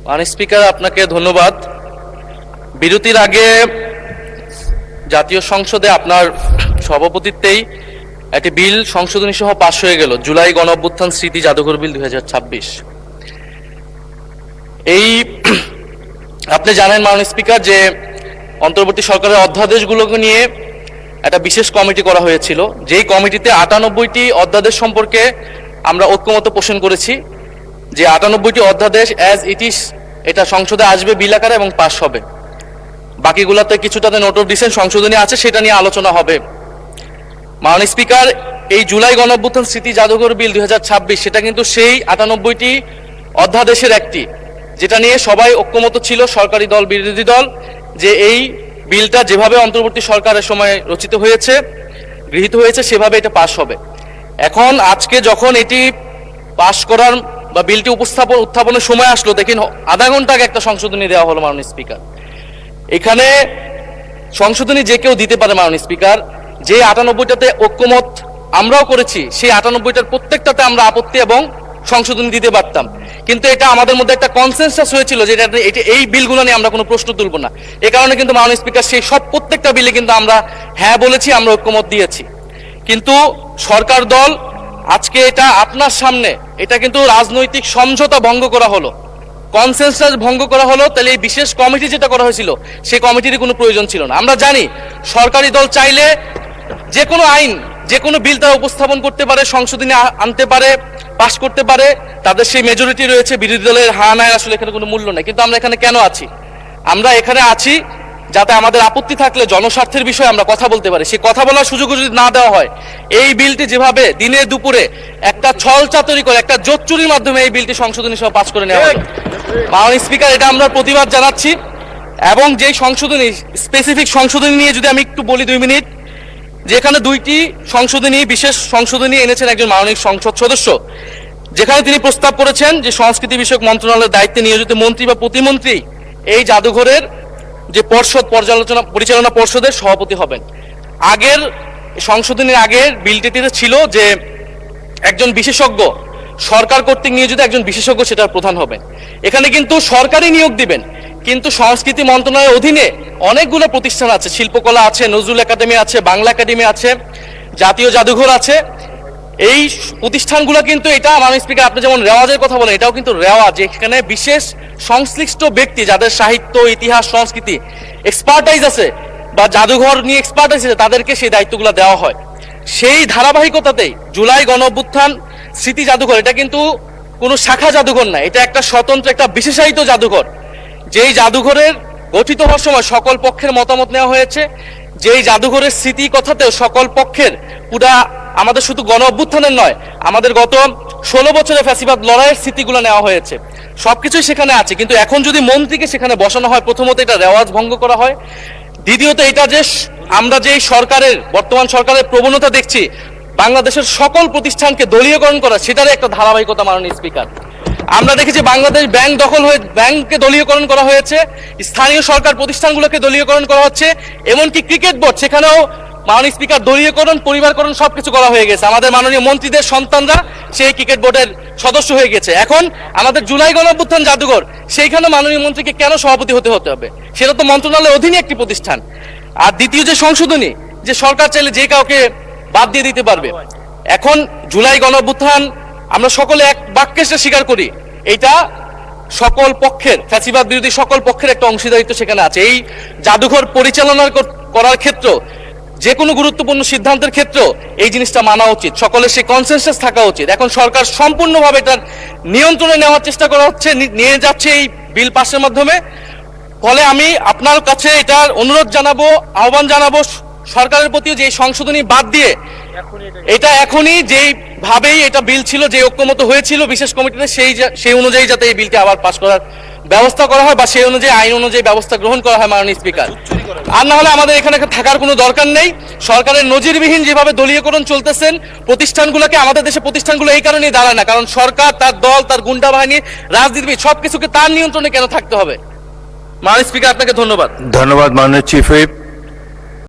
মাননীয় স্পিকার, আপনাকে ধন্যবাদ। বিরতির আগে জাতীয় সংসদে আপনার সভাপতিত্বেই একটি বিল সংশোধনী সহ পাশ হয়ে গেল, জুলাই গণঅভ্যুত্থান স্মৃতি জাদুঘর বিল 2026। এই আপনি জানেন মাননীয় স্পিকার যে অন্তর্বর্তী সরকারের অধ্যাদেশগুলোকে নিয়ে একটা বিশেষ কমিটি করা হয়েছিল, যেই কমিটিতে 98টি অধ্যাদেশ সম্পর্কে আমরা ঐক্যমত পোষণ করেছি যে 98টি অধ্যাদেশ অ্যাজ ইট ইজ এটা সংসদে আসবে বিল আকারে এবং পাশ হবে। বাকিগুলোতে কিছুটাতে নোট অফ ডিসেন্ট সংশোধনী আছে, সেটা নিয়ে আলোচনা হবে। মাননীয় স্পিকার, এই জুলাই গণঅভ্যুত্থান স্মৃতি জাদুঘর বিল 2026 সেটা কিন্তু সেই 98টি অধ্যাদেশের একটি, যেটা নিয়ে সবাই ঐক্যমত ছিল, সরকারি দল বিরোধী দল, যে এই বিলটা যেভাবে অন্তর্বর্তী সরকারের সময় রচিত হয়েছে, গৃহীত হয়েছে, সেভাবে এটা পাশ হবে। এখন আজকে যখন এটি পাশ করার বা বিলটি উত্থাপনের সময় আসলো, দেখেন আধা ঘন্টা আগে একটা সংশোধনী দেওয়া হলো। মাননীয় স্পিকার, এখানে সংশোধনী যে কেউ দিতে পারে মাননীয় স্পিকার। যে 98টাতে ঐক্যমত আমরাও করেছি, সেই 98টার প্রত্যেকটাতে আমরা আপত্তি এবং সংশোধনী দিতে পারতাম, কিন্তু এটা আমাদের মধ্যে একটা কনসেনসাস হয়েছিল যে এই বিলগুলো নিয়ে আমরা কোনো প্রশ্ন তুলব না। এ কারণে কিন্তু মাননীয় স্পিকার সেই সব প্রত্যেকটা বিলে কিন্তু আমরা হ্যাঁ বলেছি, আমরা ঐক্যমত দিয়েছি। কিন্তু সরকার দল আজকে এটা আপনার সামনে, এটা কিন্তু রাজনৈতিক সমঝোতা ভঙ্গ করা হলো, কনসেনসাস ভঙ্গ করা হলো। তাহলে এই বিশেষ কমিটি যেটা করা হয়েছিল, সেই কমিটির কোনো প্রয়োজন ছিল না। আমরা জানি সরকারি দল চাইলে যে কোনো আইন, যে কোনো বিল তারা উপস্থাপন করতে পারে, সংশোধনী আনতে পারে, পাশ করতে পারে, তাদের সেই মেজরিটি রয়েছে। বিরোধী দলের হ্যাঁ নাই আসলে এখানে কোনো মূল্য নেই। কিন্তু আমরা এখানে কেন আছি? আমরা এখানে আছি যাতে আমাদের আপত্তি থাকলে জনস্বার্থের বিষয়ে আমরা কথা বলতে পারি। সেই কথা বলার সুযোগ যদি না দেওয়া হয়, এই বিলটি যেভাবে দিনে দুপুরে একটা ছল চাতুরি করে, একটা জোচ্চুরির মাধ্যমে এই বিলটি সংশোধনী সহ পাশ করে নেওয়া হয়। মাননীয় স্পিকার, এটা আমরা প্রতিবাদ জানাচ্ছি। এবং যেই সংশোধনী, স্পেসিফিক সংশোধনী নিয়ে যদি আমি একটু বলি 2 মিনিট, যেখানে 2টি সংশোধনী, বিশেষ সংশোধনী এনেছেন একজন মাননীয় সংসদ সদস্য, যেখানে তিনি প্রস্তাব করেছেন যে সংস্কৃতি বিষয়ক মন্ত্রণালয়ের দায়িত্বে নিয়োজিত মন্ত্রী বা প্রতিমন্ত্রী এই জাদুঘরের যে পরিচালনা পর্ষদের সভাপতি হবেন। আগের সংশোধনীর আগের বিলটিতে ছিল যে একজন বিশেষজ্ঞ, সরকার কর্তৃক নিয়োজিত একজন বিশেষজ্ঞ সেটার প্রধান হবেন। এখানে কিন্তু সরকারই নিয়োগ দিবেন, কিন্তু সংস্কৃতি মন্ত্রণালয়ের অধীনে অনেকগুলো প্রতিষ্ঠান আছে, শিল্পকলা আছে, নজরুল একাডেমি আছে, বাংলা একাডেমি আছে, জাতীয় জাদুঘর আছে। এই প্রতিষ্ঠানগুলো কিন্তু, এটা মাননীয় স্পিকার আপনি যেমন রেওয়াজের কথা বলেন, এটাও কিন্তু রেওয়াজ, এখানে বিশেষ সংশ্লিষ্ট ব্যক্তি যাদের সাহিত্য, ইতিহাস, সংস্কৃতি এক্সপার্টাইজ আছে বা জাদুঘর নিয়ে এক্সপার্টাইজ আছে, তাদেরকে সেই দায়িত্বগুলো দেওয়া হয়। সেই ধারাবাহিকতাতেই জুলাই গণঅভ্যুত্থান স্মৃতি জাদুঘর, এটা কিন্তু কোনো শাখা জাদুঘর না, এটা একটা স্বতন্ত্র, একটা বিশেষায়িত জাদুঘর। যেই জাদুঘরের গঠিত হওয়ার সময় সকল পক্ষের মতামত নেওয়া হয়েছে, যেই জাদুঘরের স্মৃতি কথাতেও সকল পক্ষের, পুরা আমাদের শুধু গণ অভ্যুত্থানের নয়, আমাদের গত 16 বছরের ফ্যাসিবাদ লড়াইয়ের স্মৃতিগুলো নেওয়া হয়েছে, সবকিছুই সেখানে আছে। কিন্তু এখন যদি মন্ত্রীকে সেখানে বসানো হয়, প্রথমত এটা রেওয়াজ ভঙ্গ করা হয়, দ্বিতীয়ত এটা যে আমরা যে সরকারের, বর্তমান সরকারের প্রবণতা দেখছি বাংলাদেশের সকল প্রতিষ্ঠানকে দলীয়করণ করা, সেটারই একটা ধারাবাহিকতা। মাননীয় স্পিকার, আমরা দেখেছি বাংলাদেশ ব্যাংক দখল হয়ে ব্যাংককে দলীয়করণ করা হয়েছে, স্থানীয় সরকার প্রতিষ্ঠানগুলোকে দলীয়করণ করা হচ্ছে, এমনকি ক্রিকেট বোর্ড, সেখানেও মাননীয় স্পিকার দলীয়করণ, পরিবারকরণ সবকিছু করা হয়ে গেছে। আমাদের মাননীয় মন্ত্রীদের সন্তানরা সেই ক্রিকেট বোর্ডের সদস্য হয়ে গেছে। এখন আমাদের জুলাই গণঅভ্যুত্থান জাদুঘর, সেইখানে মাননীয় মন্ত্রীকে কেন সভাপতি হতে হবে? সেটা তো মন্ত্রণালয়ের অধীনে একটি প্রতিষ্ঠান। আর দ্বিতীয় যে সংশোধনী, যে সরকার চাইলে যে কাউকে বাদ দিয়ে দিতে পারবে। এখন জুলাই গণঅভ্যুত্থান আমরা সকলে এক বাক্যে স্বীকার করি, এটা সকল পক্ষের, ফ্যাসিবাদ বিরোধী সকল পক্ষের একটা অংশীদারিত্ব সেখানে আছে। এই জাদুঘর পরিচালনা করার ক্ষেত্র, যে কোনো গুরুত্বপূর্ণ সিদ্ধান্তের ক্ষেত্রে এই জিনিসটা মানা উচিত, সকলের সেই কনসেনসাস থাকা উচিত। এখন সরকার সম্পূর্ণভাবে এটার নিয়ন্ত্রণে নেওয়ার চেষ্টা করা হচ্ছে, নিয়ে যাচ্ছে এই বিল পাসের মাধ্যমে। ফলে আমি আপনার কাছে এটার অনুরোধ জানাবো, আহ্বান জানাবো সরকারের প্রতি, যে সংশোধনী বাদ দিয়ে এটা এখনই যেই ভাবেই এটা বিল ছিল, যে ঐক্যমত হয়েছিল বিশেষ কমিটিতে, সেই অনুযায়ী যাতে এই বিলটি আবার পাস করার ব্যবস্থা করা হয়, বা সেই অনুযায়ী আইন অনুযায়ী ব্যবস্থা গ্রহণ করা হয় মাননীয় স্পিকার। আর না হলে আমাদের এখানে থাকার কোনো দরকার নেই। সরকারের নজিরবিহীন যেভাবে দলীয়করণ চলতেছেন প্রতিষ্ঠানগুলোকে, আমাদের দেশে প্রতিষ্ঠানগুলো এই কারণেই দাঁড়ায় না, কারণ সরকার, তার দল, তার গুন্ডা বাহিনী, রাজনীতিবিদ সবকিছুকে তার নিয়ন্ত্রণে কেন থাকতে হবে? মাননীয় স্পিকার, আপনাকে ধন্যবাদ। ধন্যবাদ মাননীয় চিফ হুইপ।